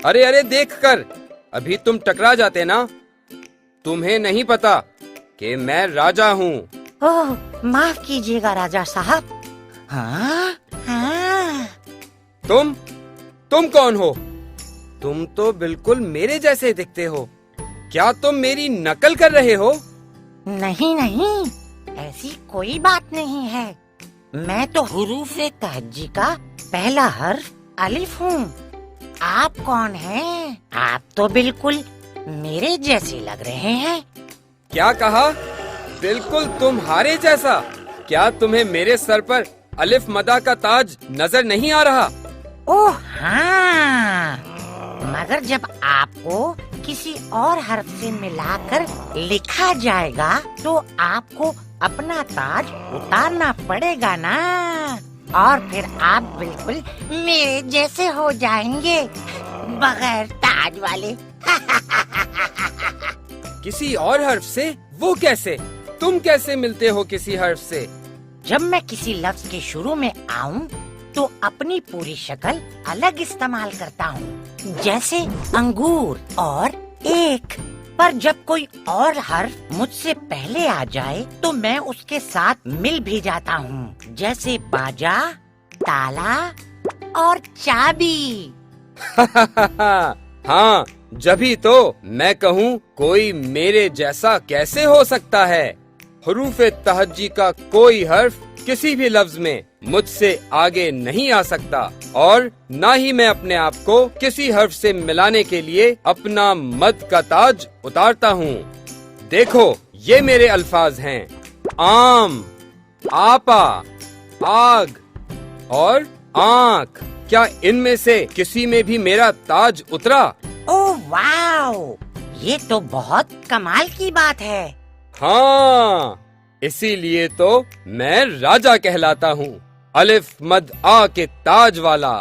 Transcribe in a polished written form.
ارے ارے دیکھ کر ابھی تم ٹکرا جاتے نا. تمہیں نہیں پتا کہ میں راجا ہوں. اوہ معاف کیجیے گا راجا صاحب. ہاں ہاں. تم کون ہو؟ تم تو بالکل میرے جیسے دکھتے ہو. کیا تم میری نقل کر رہے ہو؟ نہیں نہیں، ایسی کوئی بات نہیں ہے. میں تو حروف تہجی کا پہلا حرف الف ہوں. آپ کون ہیں؟ آپ تو بالکل میرے جیسے لگ رہے ہیں. کیا کہا؟ بالکل تمہارے جیسا؟ کیا تمہیں میرے سر پر الف مدہ کا تاج نظر نہیں آ رہا؟ اوہ ہاں، مگر جب آپ کو کسی اور حرف سے ملا کر لکھا جائے گا تو آپ کو اپنا تاج اتارنا پڑے گا نا، اور پھر آپ بالکل میرے جیسے ہو جائیں گے بغیر تاج والے. کسی اور حرف سے؟ وہ کیسے؟ تم کیسے ملتے ہو کسی حرف سے؟ جب میں کسی لفظ کے شروع میں آؤں تو اپنی پوری شکل الگ استعمال کرتا ہوں، جیسے انگور اور ایک. پر جب کوئی اور حرف مجھ سے پہلے آ جائے تو میں اس کے ساتھ مل بھی جاتا ہوں، جیسے باجا، تالا اور چابی. ہاں، جبھی تو میں کہوں کوئی میرے جیسا کیسے ہو سکتا ہے. حروف تہجی کا کوئی حرف کسی بھی لفظ میں مجھ سے آگے نہیں آ سکتا، اور نہ ہی میں اپنے آپ کو کسی حرف سے ملانے کے لیے اپنا مد کا تاج اتارتا ہوں. دیکھو یہ میرے الفاظ ہیں: آم، آپا، آگ اور آنکھ. کیا ان میں سے کسی میں بھی میرا تاج اترا؟ اوہ واو، یہ تو بہت کمال کی بات ہے. ہاں، اسی لیے تو میں راجا کہلاتا ہوں، الف مد آ کے تاج والا.